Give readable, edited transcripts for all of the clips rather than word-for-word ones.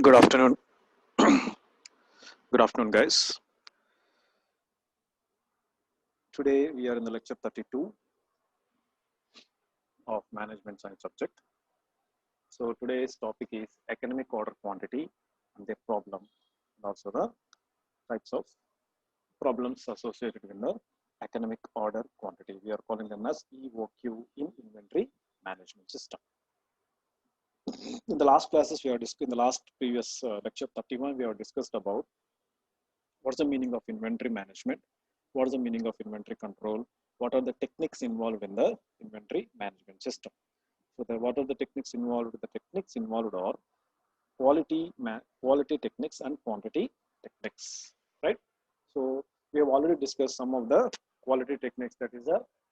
Good afternoon. Good afternoon, guys. Today we are in the lecture 32 of management science subject. So today's topic is economic order quantity and their problem, and also the types of problems associated with the economic order quantity. We are calling them as EOQ in inventory management system. In the last classes, we are in the last previous lecture 31, we have discussed about what's the meaning of inventory management, what is the meaning of inventory control, what are the techniques involved in the inventory management system. So what are the techniques involved? The techniques involved are quality techniques and quantity techniques, right? So we have already discussed some of the quality techniques, that is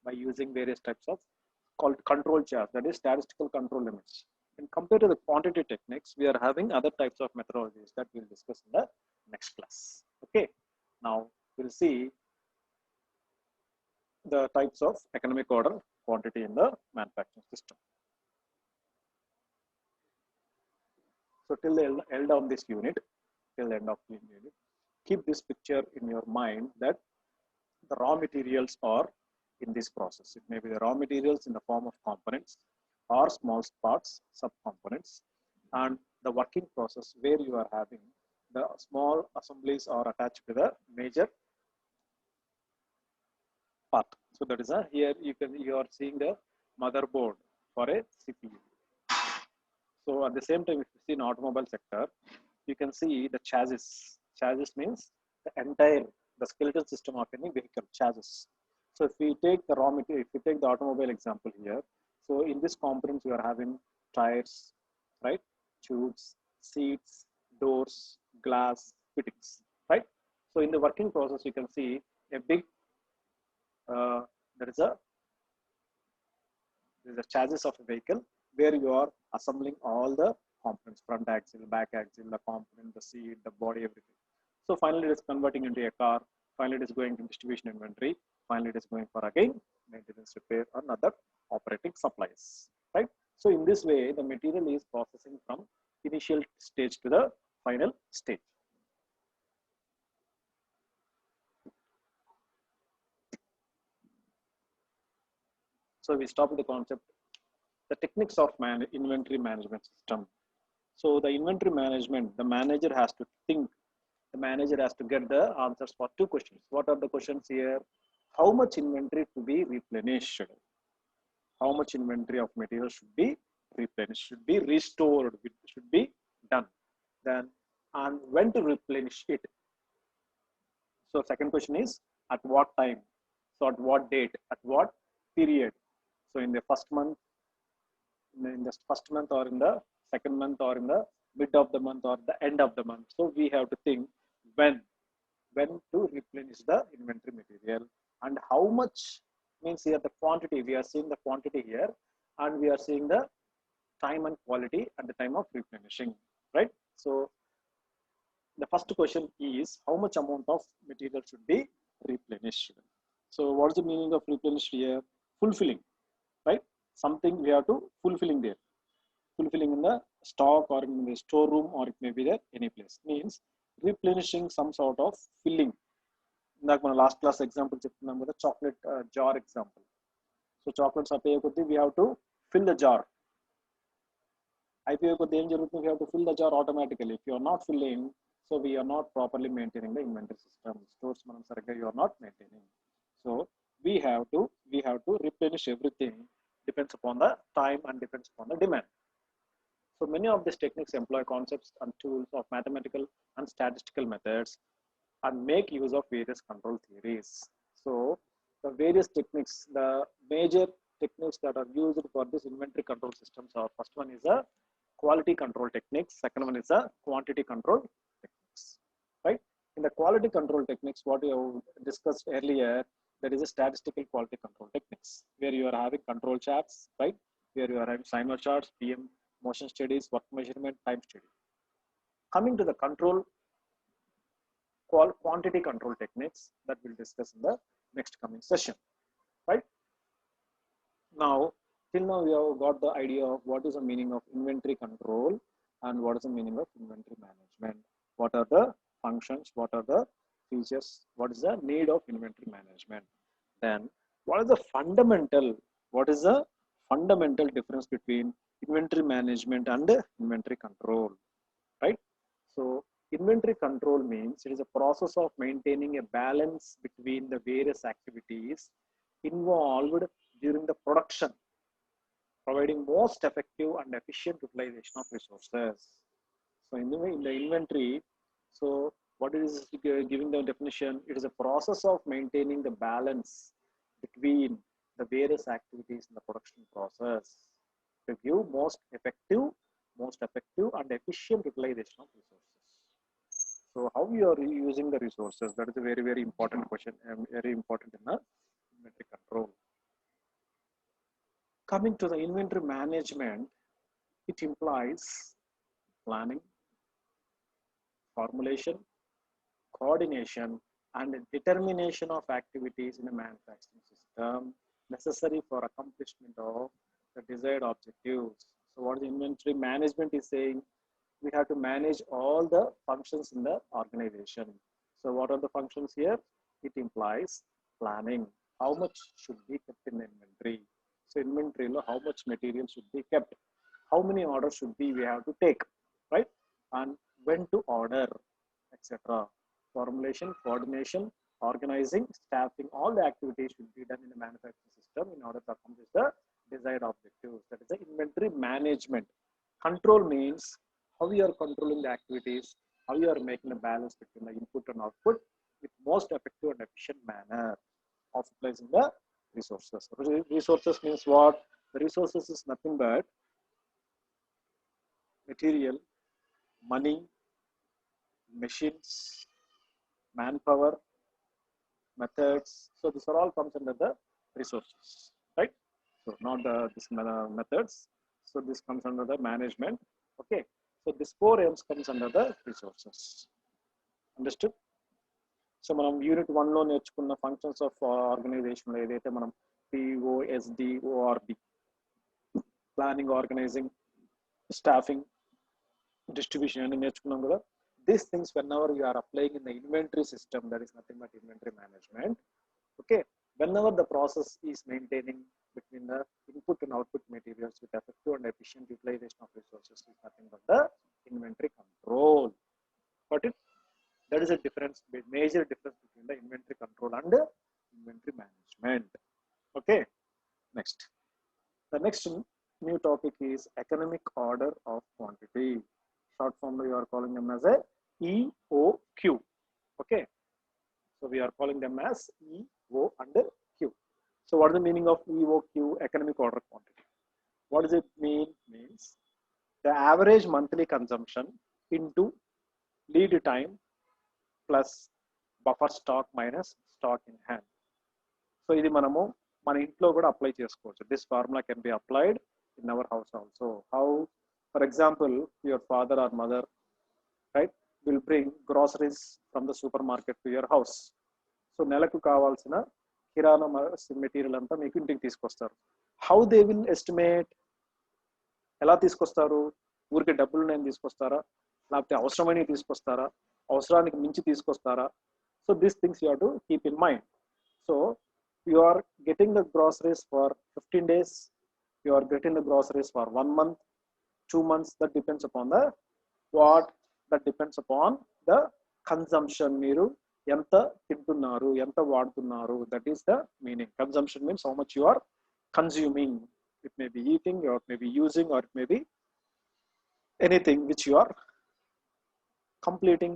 by using various types of control charts, that is statistical control limits. And compared to the quantity techniques, we are having other types of methodologies that we'll discuss in the next class. Okay, now we'll see the types of economic order quantity in the manufacturing system. So till the end of this unit, keep this picture in your mind that the raw materials are in this process. It may be the raw materials in the form of components or small parts, subcomponents, and the working process where you are having the small assemblies are attached to the major part. So that is here you are seeing the motherboard for a CPU. So at the same time, if you see in automobile sector, you can see the chassis. Chassis means the skeletal system of any vehicle, chassis. So if we take the raw material, if we take the automobile example here, so in this components you are having tires, right? Tubes, seats, doors, glass, fittings, right? So in the working process, you can see a big there is a chassis of a vehicle where you are assembling all the components, front axle, back axle, the component, the seat, the body, everything. So finally it is converting into a car, finally it is going to distribution inventory, finally it is going for again maintenance, repair, and other operating supplies, right? So in this way, the material is processing from initial stage to the final stage. So we stop with the concept, the techniques of inventory management system. So the inventory management, the manager has to think, the manager has to get the answers for two questions. What are the questions here? How much inventory to be replenished? How much inventory of material should be replenished, should be restored, should be done. Then, and when to replenish it? So second question is at what time? So at what date? At what period? So in the first month, or in the second month, or in the mid of the month, or the end of the month. So we have to think when to replenish the inventory material, and how much means here the quantity. We are seeing the quantity here, and we are seeing the time and quality at the time of replenishing, right? So the first question is how much amount of material should be replenished. So what is the meaning of replenished here? Fulfilling, right? Something we have to fulfilling there, fulfilling in the stock or in the storeroom, or it may be there any place, means replenishing some sort of filling. Like my last class example, the chocolate jar example. So chocolates we have to fill the jar. IPO we have to fill the jar automatically. If you are not filling, so we are not properly maintaining the inventory system. Stores you are not maintaining. So we have to replenish everything. Depends upon the time and depends upon the demand. So many of these techniques employ concepts and tools of mathematical and statistical methods and make use of various control theories. So the various techniques, the major techniques that are used for this inventory control systems are, first one is a quality control techniques, second one is a quantity control techniques, right? In the quality control techniques, what we have discussed earlier, there is a statistical quality control techniques where you are having control charts, right? Where you are having Simon charts, PM, motion studies, work measurement, time study. Coming to the control quantity control techniques that we'll discuss in the next coming session, right? Now, till now we have got the idea of what is the meaning of inventory control And what is the meaning of inventory management? What are the functions? What are the features? What is the need of inventory management? Then what is the fundamental? What is the fundamental difference between inventory management and inventory control? Right? So inventory control means it is a process of maintaining a balance between the various activities involved during the production, providing most effective and efficient utilization of resources. So in the inventory, so what is giving the definition? It is a process of maintaining the balance between the various activities in the production process to give most effective and efficient utilization of resources. So how you are using the resources? That is a very, very important question and very important in the inventory control. Coming to the inventory management, it implies planning, formulation, coordination, and determination of activities in a manufacturing system necessary for accomplishment of the desired objectives. So what the inventory management is saying, we have to manage all the functions in the organization. So what are the functions here? It implies planning. How much should be kept in the inventory? So inventory, how much material should be kept? How many orders should be we have to take, right? And when to order, etc. Formulation, coordination, organizing, staffing, all the activities should be done in the manufacturing system in order to accomplish the desired objectives. That is the inventory management. Control means how you are controlling the activities, how you are making a balance between the input and output with most effective and efficient manner of utilizing the resources. Resources means what? The resources is nothing but material, money, machines, manpower, methods. So these are all comes under the resources, right? So not this methods. So this comes under the management. Okay. So this 4 M's comes under the resources. Understood? So మనం unit 1 లో నేర్చుకున్న functions of organisation లో ఏదైతే మనం POSDORB planning, organising, staffing, distribution and నేర్చుకున్నాం కదా. These things whenever you are applying in the inventory system, that is nothing but inventory management. Okay, whenever the process is maintaining between the input and output materials with effective and efficient utilization of resources is nothing but the inventory control. But that is a difference, major difference between the inventory control and the inventory management. Okay, next. The next new topic is economic order of quantity. Short form you are calling them as a EOQ. Okay, so we are calling them as EO and Q. So what is the meaning of EOQ, economic order quantity? What does it mean? Means the average monthly consumption into lead time plus buffer stock minus stock in hand. So ఇది మనము మన ఇంట్లో కూడా apply చేసుకోవచ్చు. This formula can be applied in our house also. How? For example, your father or mother, right, will bring groceries from the supermarket to your house. So నెలకు కావాల్సిన కిరాణా material అంతా మీకు ఇంటికి తీసుకొస్తారు. How they will estimate? ఎలా తీసుకొస్తారు? ఊరికి డబ్బులు నేను తీసుకొస్తారా, లేకపోతే అవసరమైనవి తీసుకొస్తారా, అవసరానికి మించి తీసుకొస్తారా? So these things you have to keep in mind. So you are getting the groceries for 15 days, you are getting the groceries for 1 month, 2 months. That depends upon the what? That depends upon the consumption. మీరు ఎంత తింటున్నారు, ఎంత వాడుతున్నారు, that is the meaning. Consumption means how much you are consuming. It may be eating, or it may be using, or it may be anything which you are completing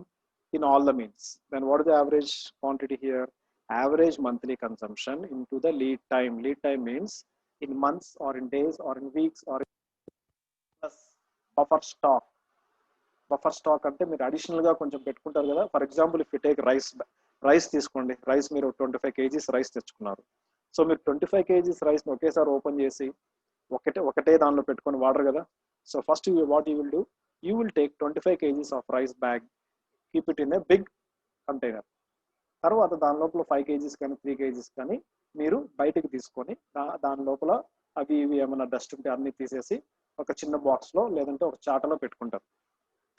in all the means. Then what is the average quantity here? Average monthly consumption into the lead time. Lead time means in months or in days or in weeks or in plus buffer stock. Buffer stock అంటే మీరు అడిషనల్గా కొంచెం పెట్టుకుంటారు కదా. For example if you take rice తీసుకోండి. Rice మీరు 25 kgs rice తెచ్చుకున్నారు. So మీరు 25 kgs రైస్ని ఒకేసారి ఓపెన్ చేసి ఒకటే దానిలో పెట్టుకొని వాడరు కదా. So first what you will do, you will take 25 kgs of rice bag, keep it in a big container. తర్వాత దాని లోపల 5 kgs కానీ 3 kgs కానీ మీరు బయటకు తీసుకొని దాని లోపల అవి ఇవి ఏమైనా డస్ట్ ఉంటే అన్ని తీసేసి ఒక చిన్న బాక్స్లో లేదంటే ఒక చాటలో పెట్టుకుంటారు.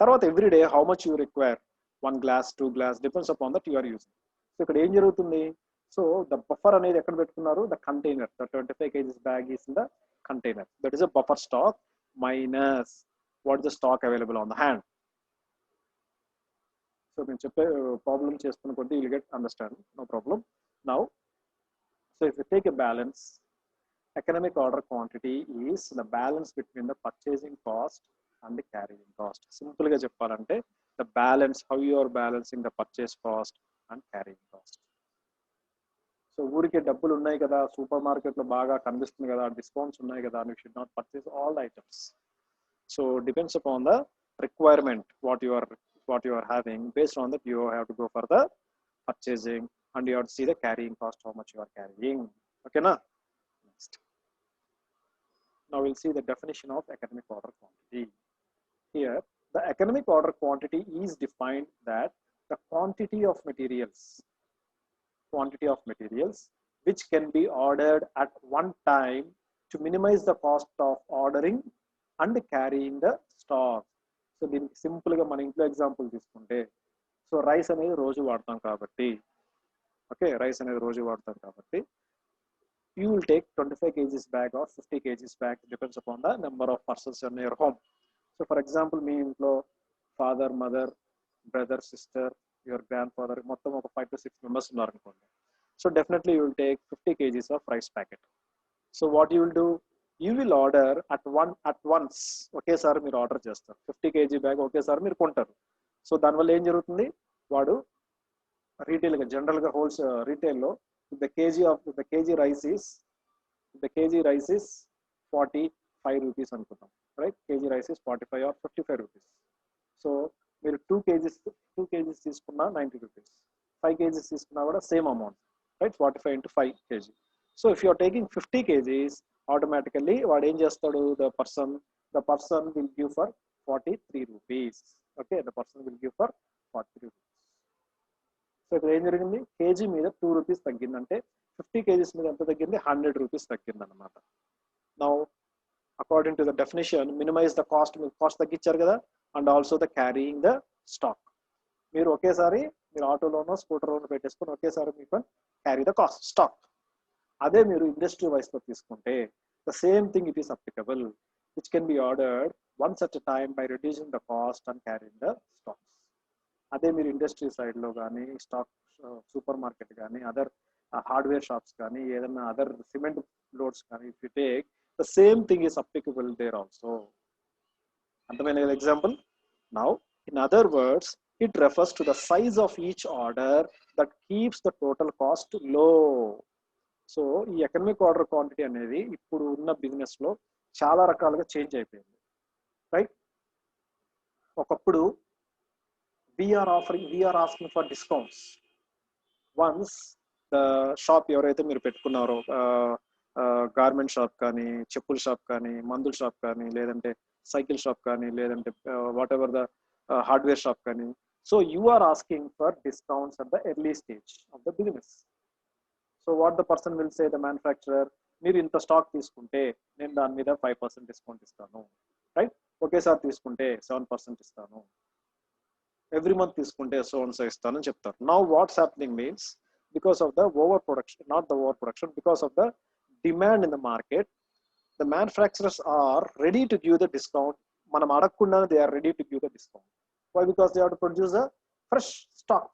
తర్వాత everyday how much you require, 1 glass 2 glass depends upon that you are using. So ఇక్కడ ఏం జరుగుతుంది, సో ద బఫర్ అనేది ఎక్కడ పెట్టుకున్నారు, the container, the 25 kgs bag is in the container, that is a buffer stock minus what is the stock available on the hand. So నేను చెప్పే problem చేస్తున్న కొద్దీ will get understand, no problem. Now so if you take a balance, economic order quantity is the balance between the purchasing cost and the carrying cost. Simple ga cheppalante, the balance, how you are balancing the purchase cost and carrying cost. So ఊరికే డబ్బులు ఉన్నాయి కదా, super market లో బాగా కనిపిస్తుంది కదా, discounts ఉన్నాయి కదా, you should not purchase all the items. So depends upon the requirement what you are having. Based on that you have to go for the purchasing and you have to see the carrying cost, how much you are carrying. Okay na? Next. Now we'll see the definition of economic order quantity. Here, the economic order quantity is defined that the quantity of materials which can be ordered at one time to minimize the cost of ordering and carrying the stock. So దీనికి simple గా మన ఇంట్లో example తీసుకుంటే, so rice అనేది రోజు వాడతాం కాబట్టి, okay, rice అనేది రోజు వాడతాం కాబట్టి you will take 25 kgs bag or 50 kgs bag, depends upon the number of persons in your home. So for example, మీ ఇంట్లో father, mother, brother, sister, your grandfather, మొత్తం ఒక 5 to 6 members ఉన్నారు అనుకోండి. So definitely you will take 50 kgs of rice packet. So what you will do, you will order at once, ఒకేసారి మీరు order చేస్తారు. 50 kg bag ఒకేసారి మీరు కొంటారు. సో దానివల్ల ఏం జరుగుతుంది, వాడు రీటైల్గా జనరల్గా రీటైల్లో the kg rice is 45 rupees అనుకుంటాం, right? kg rice is 45 or 55 rupees. So మీరు 2 kgs తీసుకున్నా 90 rupees, 5 kgs తీసుకున్నా కూడా same amount, right? 45 into 5 kg. So if you are taking 50 kgs, automatically వాడు ఏం చేస్తాడు, the person will give for 43 rupees. Okay, the person will give for 43 rupees. So ఇక్కడ ఏం జరిగింది, కేజీ మీద 2 రూపీస్ తగ్గిందంటే 50 kgs మీద ఎంత తగ్గింది, 100 రూపీస్ తగ్గింది అనమాట. Now according to the definition, minimise the cost, మీకు కాస్ట్ తగ్గించారు కదా, and also the carrying the stock. మీరు ఒకేసారి మీరు ఆటోలోనో స్కూటర్లోనో పెట్టేసుకొని ఒకేసారి మీకు క్యారీ ద కాస్ట్ స్టాక్. అదే మీరు ఇండస్ట్రీ వైస్లో తీసుకుంటే the same thing it is applicable, which can be ordered once at a time by reducing the cost and carrying the stocks. అదే మీరు ఇండస్ట్రీ సైడ్లో కానీ, స్టాక్ సూపర్ మార్కెట్ కానీ, other hardware shops కానీ, ఏదైనా అదర్ సిమెంట్ లోడ్స్ కానీ, if you take the same thing is applicable there also. అర్థమైన కదా example? Now in other words, it refers to the size of each order that keeps the total cost low. So ఈ economic order quantity అనేది ఇప్పుడు ఉన్న బిజినెస్లో చాలా రకాలుగా change అయిపోయింది, రైట్? ఒకప్పుడు we are asking for discounts. Once the shop ఎవరైతే మీరు పెట్టుకున్నారో, గార్మెంట్ షాప్ కానీ, చెప్పుల షాప్ కానీ, మందుల షాప్ కానీ, లేదంటే సైకిల్ షాప్ కానీ, లేదంటే whatever the hardware shop కానీ, so you are asking for discounts at the early stage of the business. So what the person will say, the manufacturer, మీరు ఇంత స్టాక్ తీసుకుంటే నేను దాని మీద 5% డిస్కౌంట్ ఇస్తాను, రైట్? ఒకేసారి తీసుకుంటే 7% ఇస్తాను, ఎవ్రీ మంత్ తీసుకుంటే సో అండ్ సో ఇస్తానని చెప్తారు. Now what's happening means, because of the over production, not the over production, because of the demand in the market, the manufacturers are ready to give the discount. మనం అడగకుండానే they are ready to give the discount. Why? Because they have to produce a fresh stock.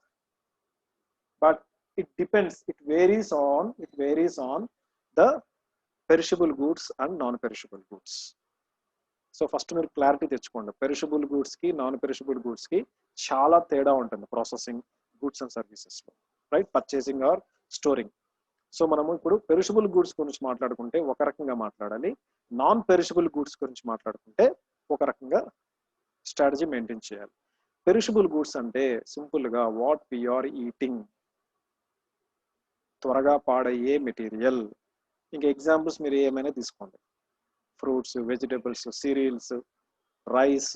But it depends, it varies on the perishable goods and non-perishable goods. So first మీరు clarity తెచ్చుకోండి, perishable గూడ్స్కి non perishable గూడ్స్కి చాలా తేడా ఉంటుంది processing goods and సర్వీసెస్లో, right? Purchasing or storing. So మనము ఇప్పుడు పెరిషబుల్ గూడ్స్ గురించి మాట్లాడుకుంటే ఒక రకంగా మాట్లాడాలి, నాన్ పెరిషబుల్ గూడ్స్ గురించి మాట్లాడుకుంటే ఒక రకంగా స్ట్రాటజీ మెయింటైన్ చేయాలి. పెరిషబుల్ గూడ్స్ అంటే సింపుల్గా వాట్ వి ఆర్ ఈటింగ్, త్వరగా పాడయ్యే మెటీరియల్. ఇంకా ఎగ్జాంపుల్స్ మీరు ఏమైనా తీసుకోండి, fruits, vegetables, cereals, rice,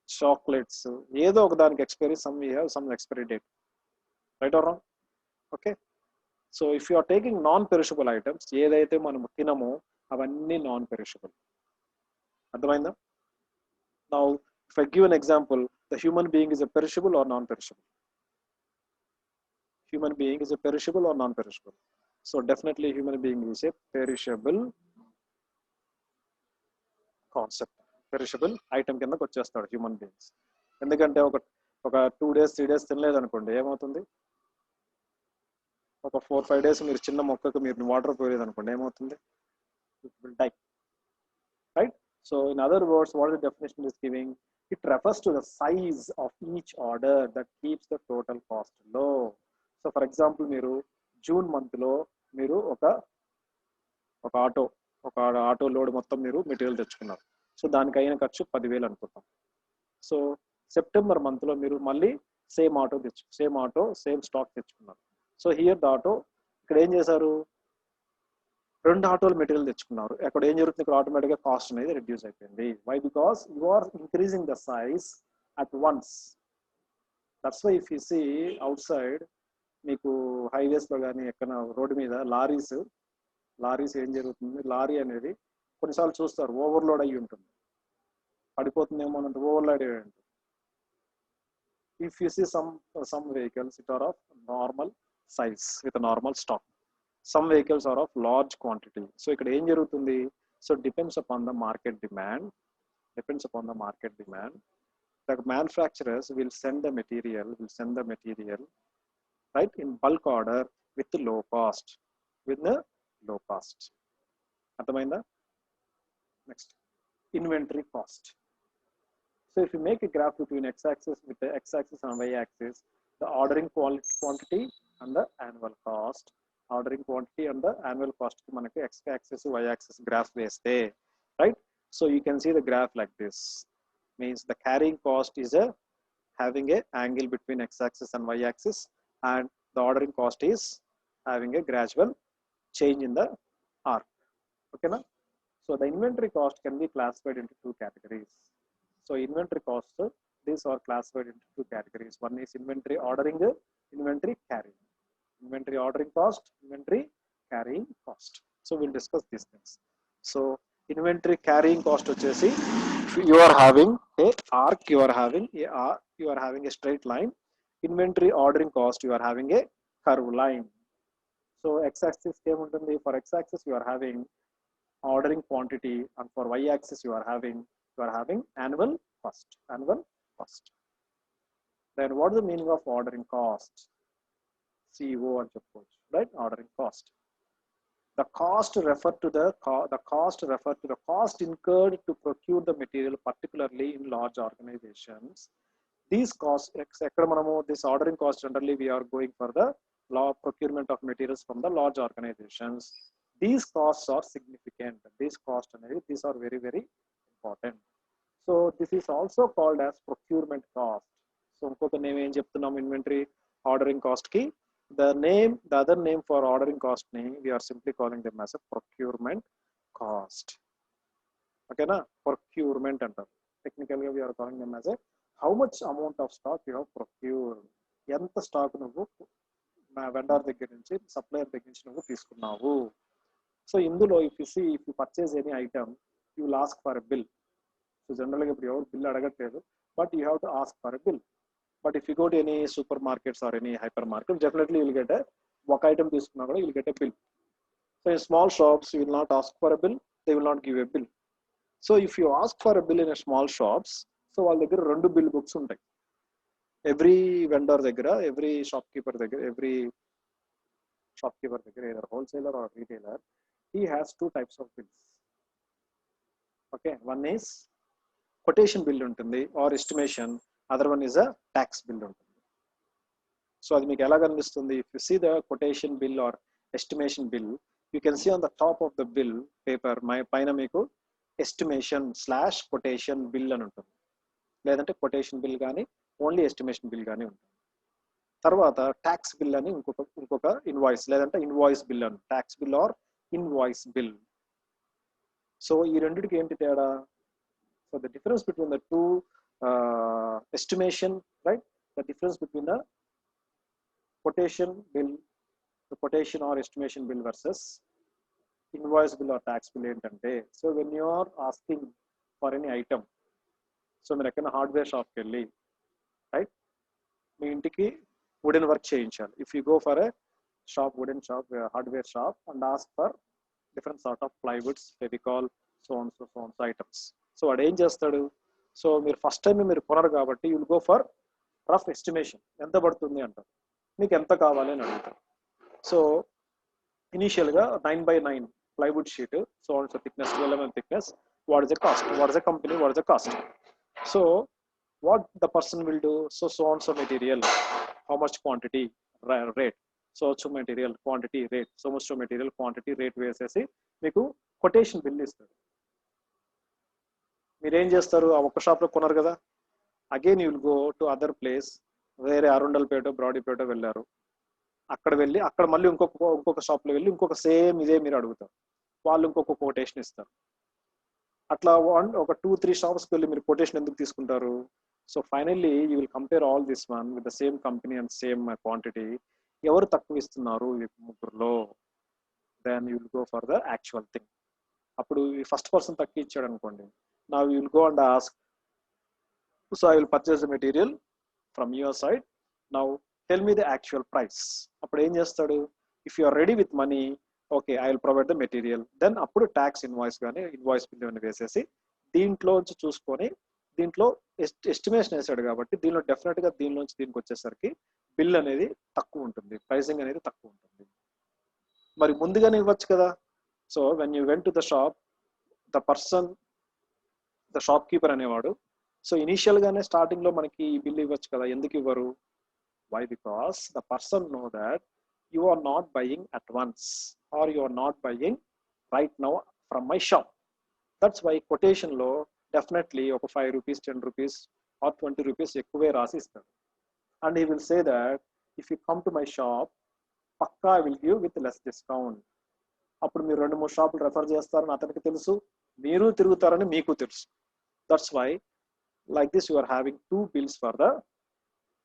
chocolates, ఏదో ఒక దానికి expiry, some expiry date, right or wrong? Okay. So if you are taking non perishable items, ఏదైతే మనం తినమో అవన్నీ నాన్ పెరిషబుల్. అర్థమైందా? Now if I give an example, the human being is a perishable or non perishable? Human being is a perishable or non perishable? So definitely human being is a perishable concept. Perishable item కిందకి వచ్చేస్తాడు human beings. ఎందుకంటే ఒక 2 days 3 days తినలేదు అనుకోండి, ఏమవుతుంది? ఒక 4-5 days మీరు చిన్న మొక్కకు మీరు వాటర్ పోయలేదు అనుకోండి, ఏమవుతుంది? It will die, right? So in other words, what the definition is giving? It refers to the size of each order that keeps the total cost low. So for example, మీరు June month లో మీరు ఒక auto load మొత్తం మీరు material తెచ్చుకున్నారు. So దానికి అయిన ఖర్చు 10,000 అనుకుంటాం. సో సెప్టెంబర్ మంత్ లో మీరు మళ్ళీ సేమ్ స్టాక్ తెచ్చుకున్నారు. సో హియర్ ద ఆటో, ఇక్కడ ఏం చేశారు? 2 ఆటోలు మెటీరియల్ తెచ్చుకున్నారు. అక్కడ ఏం జరుగుతుంది? ఇక్కడ ఆటోమేటిక్గా కాస్ట్ అనేది రిడ్యూస్ అయిపోయింది. Why? Because you are increasing the size at once. That's why if you see outside, మీకు హైవేస్ లో కానీ ఎక్కడ రోడ్డు మీద లారీస్ ఏం జరుగుతుంది? లారీ అనేది కొన్నిసార్లు చూస్తారు ఓవర్లోడ్ అయ్యి ఉంటుంది, పడిపోతుందేమో అనంత ఓవర్లోడ్ అయ్యి ఉంటుంది. If you see some vehicles it are of normal size with a normal stock, some vehicles are of large quantity. So ఇక్కడ ఏం జరుగుతుంది? So depends upon the market demand. The manufacturers will send the material right in bulk order with low cost. అర్థమైందా? Next, inventory cost. So if you make a graph between x-axis with the x-axis and y-axis, the ordering quantity and the annual cost కి మనకి x-axis y-axis graph వేస్తే, right? So you can see the graph like this. Means the carrying cost is having a angle between x-axis and y-axis, and the ordering cost is having a gradual change in the arc. Okay na? So the inventory cost can be classified into 2 categories. So inventory costs, these are classified into 2 categories. One is inventory ordering, inventory carrying. Inventory ordering cost, inventory carrying cost. So we'll discuss these things. So inventory carrying cost వచ్చేసి, you are having a arc, you are having a straight line. Inventory ordering cost, you are having a curve line. So x-axis ఏముంటుంది? For x-axis you are having ordering quantity, and for y-axis you are having annual cost. Then what is the meaning of ordering cost? CO అని చెప్పవచ్చు, right? Ordering cost. The cost refer to the cost incurred to procure the material, particularly in large organizations. These costs, ఎక్కడ మనము this ordering cost, generally we are going for the procurement of materials from the large organizations. These costs are significant. These are very, very important. So this is also called as procurement cost. So ఇంకొక name ఏం చెప్తున్నాం inventory ordering cost కి? The other name for ordering cost ni we are simply calling them as a procurement cost. Okay na? Procurement antaru. Technically we are calling them as a how much amount of stock you have procured. ఎంత stock నువ్వు vendor దగ్గర నుంచి, supplier దగ్గర నుంచి నువ్వు తీసుకున్నావు. So ఇందులో if you purchase any item, you will ask for a bill. So generally ఇప్పుడు ఎవరు బిల్ అడగట్లేదు, but you have to ask for a bill. But if you go to any supermarkets or any hypermarket, definitely you will get ఒక item తీసుకున్నా కూడా you will get a bill. So in small shops you will not ask for a bill, they will not give a bill. So if you ask for a bill in a small shops, so వాళ్ళ దగ్గర 2 bill books ఉంటాయి. Every vendor దగ్గర, every shopkeeper దగ్గర, either wholesaler or retailer, he has 2 types of bills. Okay, one is quotation bill ఉంటుంది or estimation, other one is a tax bill ఉంటుంది. So అది మీకు ఎలా కనిపిస్తుంది? If you see the quotation bill or estimation bill, you can see on the top of the bill paper పైన మీకు estimation/quotation bill అని ఉంటుంది, లేదంటే quotation bill కానీ ఓన్లీ estimation bill కానీ ఉంటుంది. తర్వాత ట్యాక్స్ బిల్ అని ఇంకొక ఇన్వాయిస్, లేదంటే ఇన్వాయిస్ బిల్ అని, tax bill or invoice bill. సో ఈ రెండిటికి ఏంటి తేడా? So the difference between the two estimation, right? The difference between the quotation bill, the quotation or estimation bill versus invoice bill or tax bill ఏంటంటే, so when you are asking for any item, so మీరు ఎక్కడైనా hardware షాప్కి వెళ్ళి, right, మీ ఇంటికి wooden work చేయించాలి. If you go for a shop, wooden shop, hardware shop, and ask for different sort of plywoods, Fevicol, so items. So వాడు ఏం చేస్తాడు, సో మీరు ఫస్ట్ టైం మీరు కొనరు కాబట్టి you will go for rough estimation, ఎంత పడుతుంది అంటారు, మీకు ఎంత కావాలి అని అడుగుతారు. సో ఇనీషియల్గా 9x9 plywood sheet, so thickness 12 mm thickness, what is the cost, what is the company, what is the cost. So what the person will do, so material, how much quantity, rate, so material quantity rate, so much material quantity rate వేసేసి మీకు quotation bill ఇస్తారు. మీరు ఏం చేస్తారు, ఆ ఒక్క షాప్లో కొన్నారు కదా, again you will go to other place, వేరే అరుండల్పేట, బ్రాడీపేట వెళ్ళారు, అక్కడ వెళ్ళి అక్కడ మళ్ళీ ఇంకొక షాప్లో వెళ్ళి ఇంకొక సేమ్ ఇదే మీరు అడుగుతారు, వాళ్ళు ఇంకొక కొటేషన్ ఇస్తారు. అట్లా ఒక 2-3 షాప్స్కి వెళ్ళి మీరు కొటేషన్ ఎందుకు తీసుకుంటారు? So finally you will compare all this one with the same company and same quantity, ఎవరు తక్కువ ఇస్తున్నారు ఈ ముగ్గురులో, then you will go for the actual thing. అప్పుడు ఈ ఫస్ట్ పర్సన్ తక్కువ ఇచ్చాడు అనుకోండి, నా you will go and ask, so I will purchase the material from your side, now tell me the actual price. అప్పుడు ఏం చేస్తాడు, if you are ready with money, okay I will provide the material, then అప్పుడు tax invoice కానీ invoice bill అని వేసేసి దీంట్లోంచి చూసుకొని, దీంట్లో ఎస్టిమేషన్ వేసాడు కాబట్టి దీనిలో డెఫినెట్గా దీనిలోంచి దీనికి వచ్చేసరికి బిల్ అనేది తక్కువ ఉంటుంది, ప్రైసింగ్ అనేది తక్కువ ఉంటుంది. మరి ముందుగానే ఇవ్వచ్చు కదా. So when you went to the shop, the person, the shopkeeper అనేవాడు, సో ఇనీషియల్గానే స్టార్టింగ్లో మనకి ఈ బిల్ ఇవ్వచ్చు కదా, ఎందుకు ఇవ్వరు? Why? Because the person know that you are not buying at once, or you are not buying right now from my shop. That's why quotation lo definitely oka 5 rupees, 10 rupees or 20 rupees ekkuve rasi istaru, and he will say that if you come to my shop, pakka I will give with less discount. appudu meer rendu moodu షాపులు refer చేస్తారని అతనికి తెలుసు, మీరు తిరుగుతారని మీకు తెలుసు. That's why like this you are having two bills for the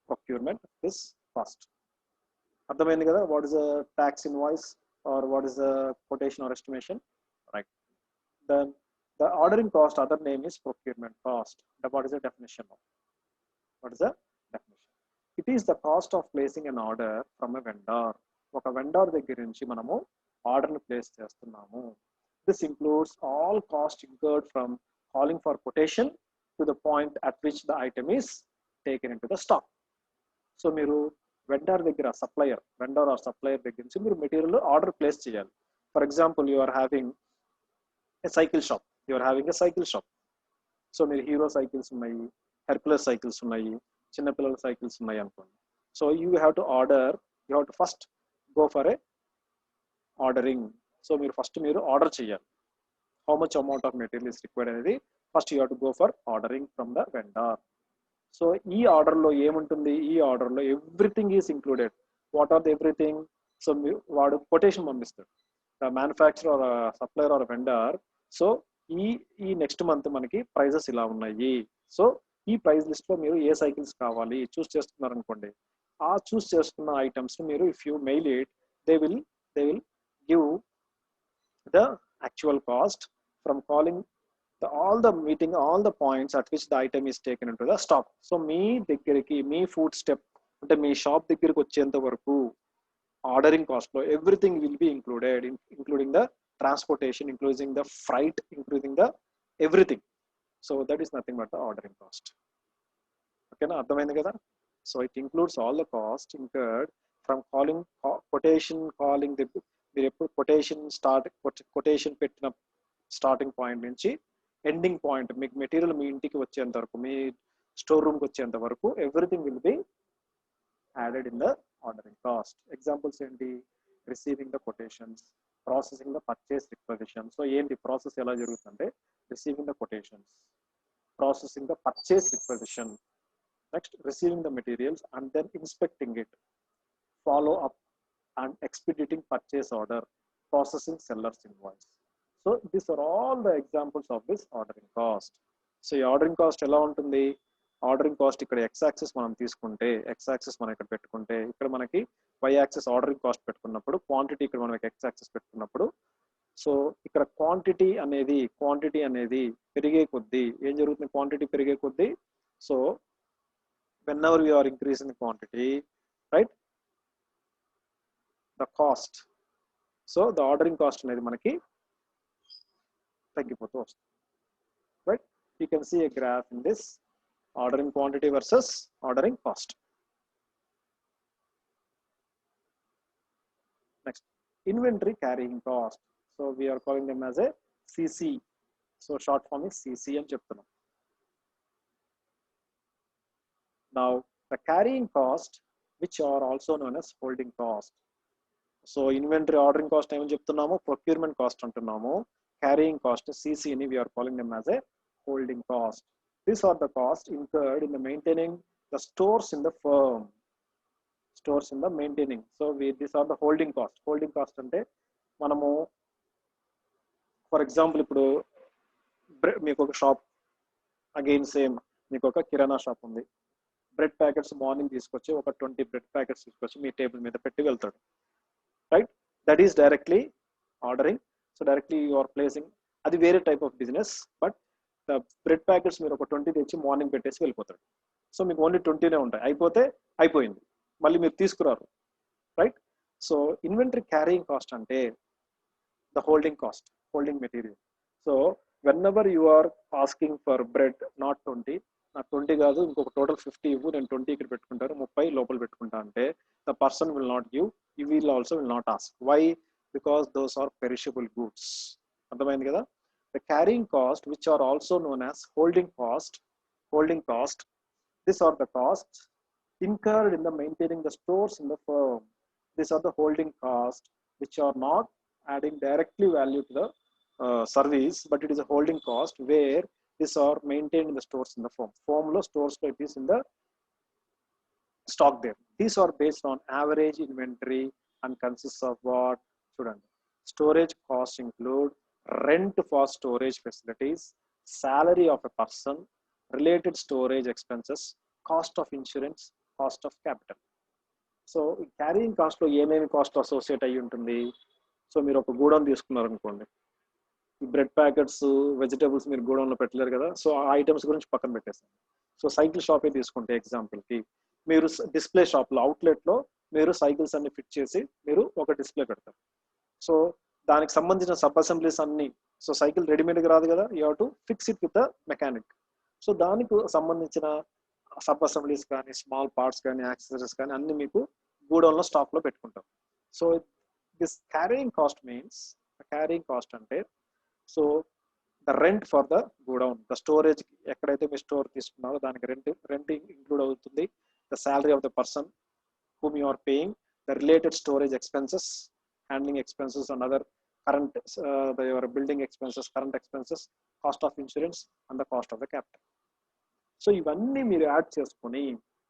procurement this cost. అర్థమైంది కదా, what is the tax invoice or what is the quotation or estimation, right. Then the ordering cost, other name is procurement cost. What is the definition of, what is the definition? It is the cost of placing an order from a vendor. ఒక vendor దగ్గర నుంచి మనము ఆర్డర్ని place చేస్తున్నాము. This includes all cost incurred from calling for quotation to the point at which the item is taken in to the stock. So మీరు vendor దగ్గర, supplier, vendor or supplier దగ్గర నుంచి మీరు మెటీరియల్ ఆర్డర్ ప్లేస్ చేయాలి. For example you are having a cycle shop, so మీరు Hero cycles ఉన్నాయి, Hercules cycles ఉన్నాయి, చిన్నపిల్లల సైకిల్స్ ఉన్నాయి అనుకోండి. So you have to order, you have to first go for a ordering. So మీరు ఫస్ట్ ఆర్డర్ చేయాలి, how much amount of material is required అనేది first you have to go for ordering from the vendor. So ఈ ఆర్డర్లో ఏముంటుంది, ఈ ఆర్డర్లో everything is included. What are the everything? So వాడు quotation పంపిస్తాడు, the manufacturer or supplier or vendor. So ఈ next month మనకి ప్రైజెస్ ఇలా ఉన్నాయి, సో ఈ ప్రైస్ లిస్ట్లో మీరు ఏ సైకిల్స్ కావాలి చూస్ చేస్తున్నారు అనుకోండి, ఆ చూస్ చేసుకున్న ఐటమ్స్ మీరు if you mail it, they will give the actual cost from calling all the points at which the item is taken into the stock. So మీ దగ్గరికి, మీ ఫుడ్ స్టెప్ అంటే మీ షాప్ దగ్గరికి వచ్చేంత వరకు ఆర్డరింగ్ కాస్ట్ లో everything will be included, including the transportation, including the freight, including the everything. So that is nothing but the ordering cost. ఓకేనా, అర్థమైంది కదా. So it includes all the cost incurred from calling quotation, calling the, మీరు ఎప్పుడు కొటేషన్ పెట్టిన starting point నుంచి ending point, మీకు material మీ ఇంటికి వచ్చేంత వరకు, మీ స్టోర్ రూమ్కి వచ్చేంత వరకు everything will be added in the ordering cost. Examples ఏంటి? Receiving the quotations, processing the purchase requisition. So ఏంటి ప్రాసెస్ ఎలా జరుగుతుందంటే, receiving the quotations, processing the purchase requisition, next receiving the materials and then inspecting it, follow up and expediting purchase order, processing sellers invoice. So these are all the examples of this ordering cost. So ఈ ordering cost ఎలా ఉంటుంది? Ordering cost ఇక్కడ X axis మనం తీసుకుంటే, X axis మనం ఇక్కడ పెట్టుకుంటే, ఇక్కడ మనకి వై యాక్సిస్ ఆర్డరింగ్ కాస్ట్ పెట్టుకున్నప్పుడు, క్వాంటిటీ ఇక్కడ మనం ఎక్స్ యాక్సిస్ పెట్టుకున్నప్పుడు, సో ఇక్కడ క్వాంటిటీ అనేది పెరిగే కొద్దీ ఏం జరుగుతుంది, క్వాంటిటీ పెరిగే కొద్దీ so whenever we are increasing the quantity, right, the cost, so the ordering cost అనేది మనకి తగ్గిపోతూ వస్తుంది, right. You can see a graph in this ordering quantity versus ordering cost. Next, inventory carrying cost. So we are calling them as a CC. So short form is CC అని చెప్తున్నాం. Now the carrying cost, which are also known as holding cost. So inventory ordering cost ఏమని చెప్తున్నాము, procurement cost అంటున్నాము. Carrying cost CC ni we are calling them as a holding cost. These are the costs incurred in the maintaining the stores in the firm. Stores in the maintaining. So these are the holding cost. Holding cost అంటే మనము for example ఇప్పుడు మీకు ఒక shop, again same మీకు ఒక కిరాణా shop ఉంది. Bread packets morning తీసుకొచ్చి ఒక 20 బ్రెడ్ ప్యాకెట్స్ తీసుకొచ్చి మీ టేబుల్ మీద పెట్టి వెళ్తాడు, right. That is directly ordering. So directly you are placing, అది వేరే type of business. But the bread packets మీరు ఒక 20 తెచ్చి మార్నింగ్ పెట్టేసి వెళ్ళిపోతాడు. సో మీకు ఓన్లీ 20నే ఉంటాయి, అయిపోతే అయిపోయింది, మళ్ళీ మీరు తీసుకురారు, right. So inventory carrying cost అంటే the holding cost, holding material. So whenever you are asking for bread, not 20, నాకు 20 కాదు ఇంకొక టోటల్ 50 ఇవ్వు, నేను 20 ఇక్కడ పెట్టుకుంటాను, 30 లోపల పెట్టుకుంటా అంటే the person will not give, you will also will not ask. Why? Because those are perishable goods. అర్థమైంది కదా. The carrying cost, which are also known as holding cost, these are the costs incurred in the maintaining the stores in the firm. These are the holding costs which are not adding directly value to the service, but it is a holding cost where these are maintained in the stores in the firm. Firm lo stores lo it is in the stock there. These are based on average inventory and consists of what? Student, storage costs include rent for storage facilities, salary of a person, related storage expenses, cost of insurance, cost of capital. So carrying cost లో ఏమేమి cost associate అయ్యి ఉంటుంది. So మీరు ఒక godown తీసుకున్నారు అనుకోండి, ఈ bread packets, vegetables మీరు గోడౌన్లో పెట్టలేరు కదా. సో ఆ ఐటమ్స్ గురించి పక్కన పెట్టేస్తాను. సో సైకిల్ షాపే తీసుకుంటే ఎగ్జాంపుల్కి, మీరు డిస్ప్లే షాప్లో, అవుట్లెట్లో మీరు సైకిల్స్ అన్ని ఫిట్ చేసి మీరు ఒక డిస్ప్లే పెడతారు. సో దానికి సంబంధించిన సబ్ అసెంబ్లీస్ అన్ని, సో సైకిల్ రెడీమేడ్గా రాదు కదా, you have to fix it with the mechanic. So దానికి సంబంధించిన సబ్ అసెంబ్లీస్ కానీ, స్మాల్ పార్ట్స్ కానీ, యాక్సెసరీస్ కానీ అన్ని మీకు గోడౌన్లో స్టాక్లో పెట్టుకుంటారు. So this carrying cost means, carrying cost అంటే so the rent for the godown, the storage, ఎక్కడైతే మీరు స్టోర్ తీసుకున్నారో దానికి రెంట్ ఇంక్లూడ్ అవుతుంది. The salary of the person whom you are paying, the related storage expenses, handling expenses and other current your building expenses, current expenses, cost of insurance and the cost of the capital. So ఇవన్నీ మీరు add చేసుకొని,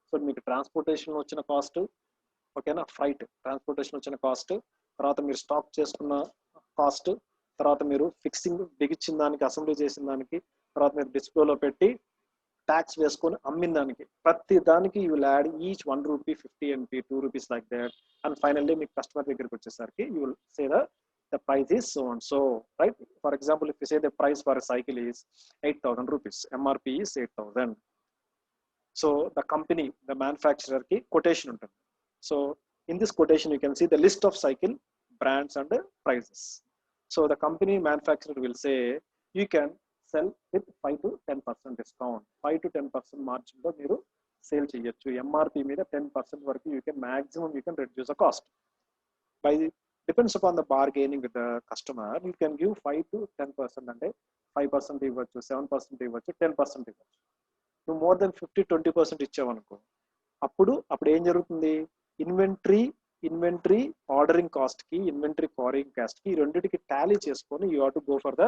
so మీకు transportation వచ్చిన cost, ఓకేనా, freight transportation వచ్చిన cost, తర్వాత మీరు stock చేసుకున్న కాస్ట్, తర్వాత మీరు ఫిక్సింగ్ బిగించిన దానికి, అసెంబ్లీ చేసిన దానికి, తర్వాత మీరు డిస్ప్లేలో పెట్టి ట్యాక్స్ వేసుకొని అమ్మిన దానికి, ప్రతి దానికి you will add each 1 rupee, 50 NP, 2 rupees like that. And finally మీకు కస్టమర్ దగ్గరికి వచ్చేసరికి you will say the price is so and so, right? For example, if you say the price for a cycle is 8,000 rupees, MRP is 8,000. So the company, the manufacturer ki quotation ఉంటుంది. So in this quotation you can see the list of cycle brands and prices. So the company manufacturer will say you can sell with 5 to 10% discount, 5 to 10% margin లో మీరు sale చేయొచ్చు. MRP మీద 10% వరకు you can maximum you can reduce the cost. By depends upon the bargaining with the customer, you can give 5 to 10% అంటే 5% ఇవ్వచ్చు, 7% ఇవ్వచ్చు, 10% ఇవ్వచ్చు. నువ్వు మోర్ దెన్ 50-20% ఇచ్చావనుకో, అప్పుడు ఏం జరుగుతుంది, ఇన్వెంటరీ ఆర్డరింగ్ కాస్ట్ కి, ఇన్వెంటరీ క్యారింగ్ కాస్ట్ కి, ఈ రెండింటికి టాలీ చేసుకొని you have to go for the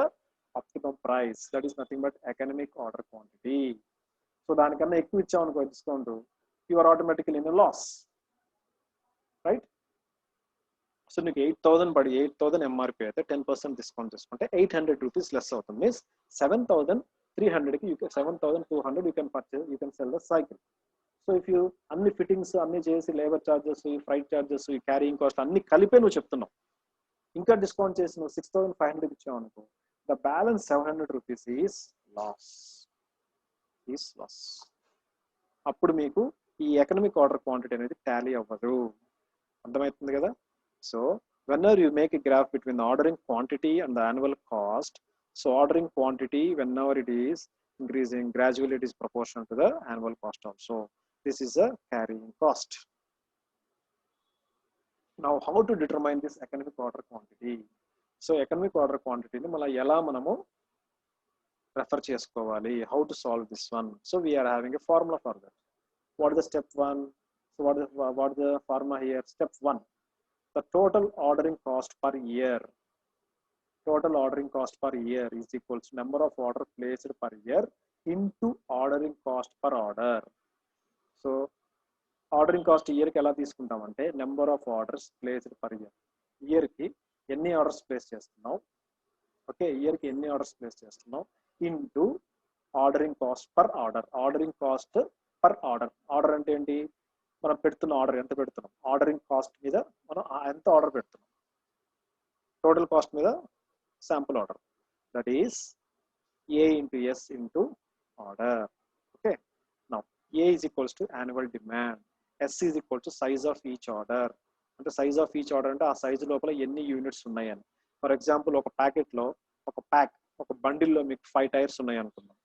optimum price. That is nothing but economic order quantity. So దానికన్నా ఎక్కువ ఇచ్చావనుకో discount, you are automatical in loss, right. So నీకు 8,000 పడి 8,000 MRP అయితే 10% డిస్కౌంట్ తీసుకుంటే 800 రూపీస్ లెస్ అవుతుంది. మీన్స్ 7,300కి 7,200 you can purchase, you can sell the cycle. So if you అన్ని ఫిట్టింగ్స్ అన్ని చేసి, లేబర్ ఛార్జెస్, ఈ ఫ్రైట్ ఛార్జెస్, ఈ క్యారీయింగ్ కాస్ట్ అన్ని కలిపే నువ్వు చెప్తున్నావు, ఇంకా డిస్కౌంట్ చేసి నువ్వు 6,500 ఇచ్చావు అనుకో, the balance 700 rupees is loss. అప్పుడు మీకు ఈ ఎకనామిక్ ఆర్డర్ క్వాంటిటీ అనేది టాలీ అవ్వదు. అర్థమవుతుంది కదా? So whenever you make a graph between the ordering quantity and the annual cost, so ordering quantity, whenever it is increasing, gradually it is proportional to the annual cost also. This is a carrying cost. Now how to determine this economic order quantity? So economic order quantity ni mala ela manamu refer chesukovali, how to solve this one? So we are having a formula for that. What is the step 1? So what is the formula here? Step 1, the total ordering cost per year. Total ordering cost per year is equals to number of order placed per year into ordering cost per order. So ordering cost year ki ela తీసుకుంటామంటే number of orders placed per year. Year ki ఎన్ని orders place చేస్తున్నావు, okay, year కి ఎన్ని orders place చేస్తున్నావు into ordering cost per order. Ordering cost per order. Order అంటే ఏంటి? మనం పెడుతున్న order ఎంత పెడుతున్నాం, ఆర్డరింగ్ కాస్ట్ మీద మనం ఎంత ఆర్డర్ పెడుతున్నాం, టోటల్ కాస్ట్ మీద sample order, that is A into S into order. Okay, now A is equals to annual demand, S is equal to size of each order. అంటే size of each order అంటే ఆ size లోపల ఎన్ని units ఉన్నాయని. For example ఒక ప్యాకెట్లో ఒక బండిల్లో మీకు 5 టైర్స్ ఉన్నాయి అనుకుందాం.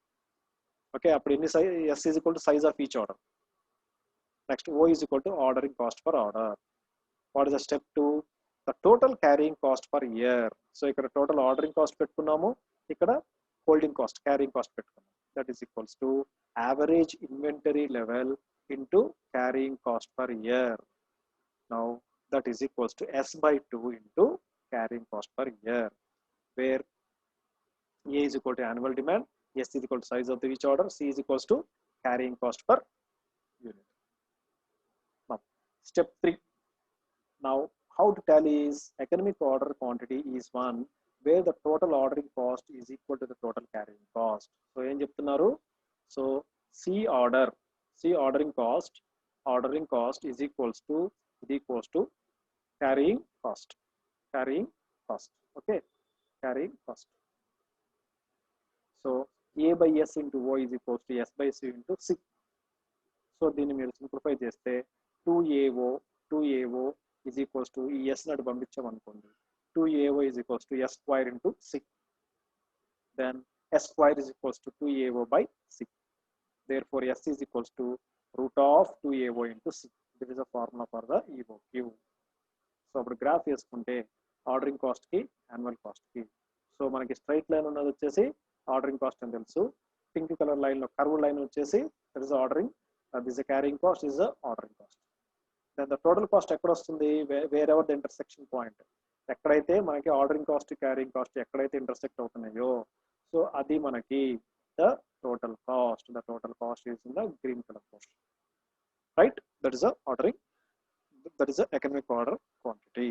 ఓకే, అప్పుడు ఎన్ని S is equal to size of each order. Next O is equal to ordering cost per order. What is the step 2? The total carrying cost per year. So ఇక్కడ total ordering cost పెట్టుకున్నాము, ఇక్కడ holding cost, carrying cost పెట్టుకున్నాం. That is equals to average inventory level into carrying cost per year. Now that is equals to S by 2 into carrying cost per year, where A is equal to annual demand, S is equal to size of the each order, C is equals to carrying cost per unit. Now step 3. Now how to tally is economic order quantity is one where the total ordering cost is equal to the total carrying cost. So ఏం చెప్తున్నారు? So C ordering cost is equals to carrying cost. Okay, carrying cost. So A by S into O is equals to S by C into C. So దీన్ని మీరు simplify చేస్తే 2AO is equals to ఈ S నటు పంపించాం అనుకోండి, 2AO is equals to S square into C. Then S square is equals to 2AO by C. Therefore S is equals to root of 2AO into C. This is a formula for the E.O.Q. So అప్పుడు graph వేసుకుంటే ordering cost కి annual cost కి, so మనకి straight line ఉన్నది వచ్చేసి ordering cost అని తెలుసు, pink colour line లో కర్వ్ లైన్ వచ్చేసి that is ordering, this carrying cost is ordering cost. Then the total cost ఎక్కడ వస్తుంది? Wherever the intersection point, ఎక్కడైతే మనకి ఆర్డరింగ్ కాస్ట్ క్యారింగ్ కాస్ట్ ఎక్కడైతే ఇంటర్సెక్ట్ అవుతున్నాయో, సో అది మనకి the total cost. The total cost is in the green colour portion, right? That is ordering, that is economic order quantity.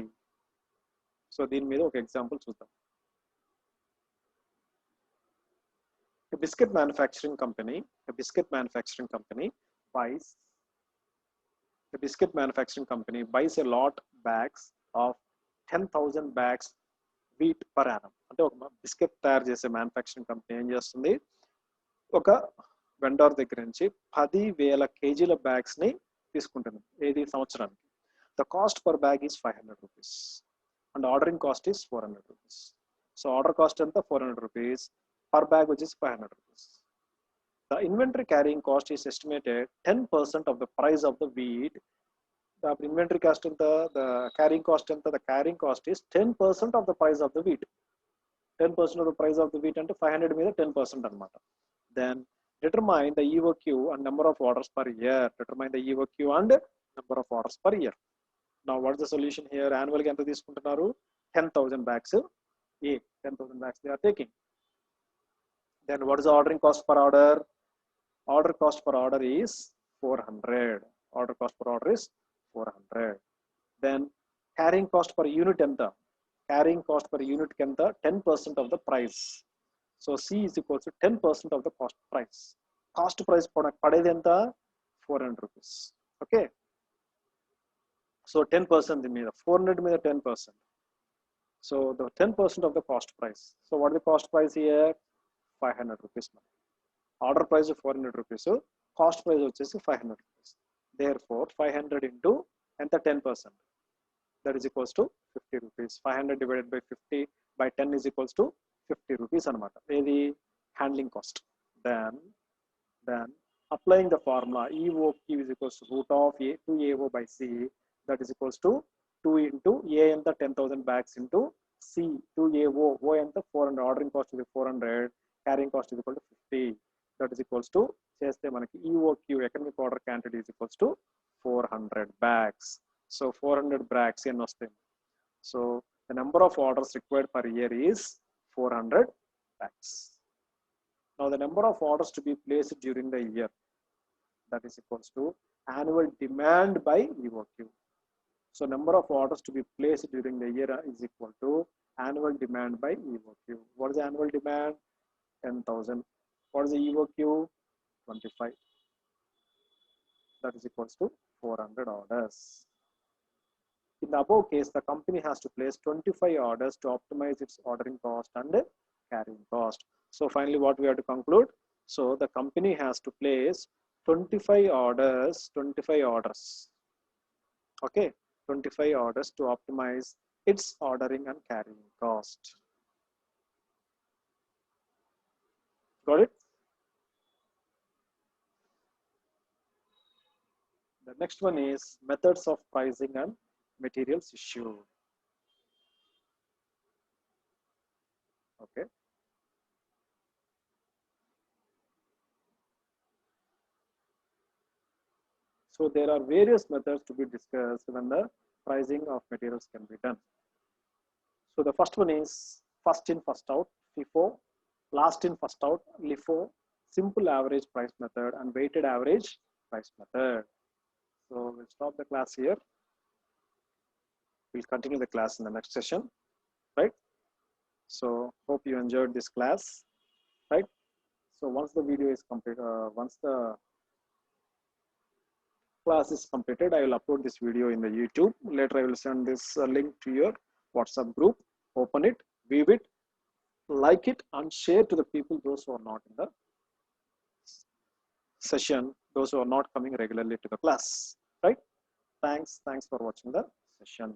So దీని మీద ఒక example చూద్దాం. A biscuit manufacturing company buys a lot bags of 10,000 bags wheat per annum. అంటే ఒక biscuit తయారు చేసే manufacturing company ఏం చేస్తుంది, ఒక వెండర్ దగ్గర నుంచి 10,000 కేజీల బ్యాగ్స్ ని తీసుకుంటుంది. ఏది? సంవత్సరానికి. The cost per bag is 500 rupees and ordering cost is 400 rupees. So order cost ఎంత? 400 rupees, per bag which is 500 rupees. The inventory carrying cost is estimated 10% of the price of the wheat. The inventory cost and the carrying cost and the carrying cost is 10% of the price of the wheat. 10% of the price of the wheat and 500 మీద 10% అన్నమాట. Then determine the E.O.Q and number of orders per year. Determine the E.O.Q and number of orders per year. Now what is the solution here? Annual గా ఎంత తీసుకుంటున్నారు? 10,000 bags. 10,000 bags they are taking. Then what is the ordering cost per order? Order cost per order is 400. Order cost per order is 400. Then carrying cost per unit enta? Carrying cost per unit enta? 10% of the price. So C is equal to 10% of the cost price. Cost price padedi enta? 400 rupees. Okay. So 10% మీద 400 మీద 10%. So the 10% of the cost price. So what is the cost price here? 500 rupees. Order price of 400 rupees. So cost price వచ్చేసి 500 rupees. Therefore 500 into and the 10%. That is equals to 50 rupees. 500 divided by 50 by 10 is equals to 50 rupees అనమాట. ఏది handling cost. Then applying the formula E.O.Q is equals to root of A 2AO by C, that is equals to 2 into A and the 10,000 bags into C 2AO, O and the 400, ordering cost is 400, carrying cost is equal to 50, that is equals to చేస్తే మనకి E.O.Q economic order quantity is equals to 400 bags. So 400 bags ఎన్ని వస్తాయి? So the number of orders required per year is 400 bags. Now the number of orders to be placed during the year, that is equals to annual demand by E.O.Q. So number of orders to be placed during the year is equal to annual demand by E.O.Q. What is the annual demand? 10,000. What is the E.O.Q? 25. That is equals to 400 orders. In the above case, the company has to place 25 orders to optimize its ordering cost and carrying cost. So finally, what we have to conclude? So the company has to place 25 orders, okay, 25 orders to optimize its ordering and carrying cost. Got it? The next one is methods of pricing and materials issue. Okay. So there are various methods to be discussed when the pricing of materials can be done. So the first one is first in, first out, FIFO, last in, first out, LIFO, simple average price method, and weighted average price method. So we'll stop the class here. We'll continue the class in the next session, right? So hope you enjoyed this class, right? So once the video is complete, once the class is completed, I will upload this video in the YouTube. Later I will send this link to your WhatsApp group. Open it, view it, like it, and share to the people, those who are not in the session, those who are not coming regularly to the class, right? Thanks for watching the session.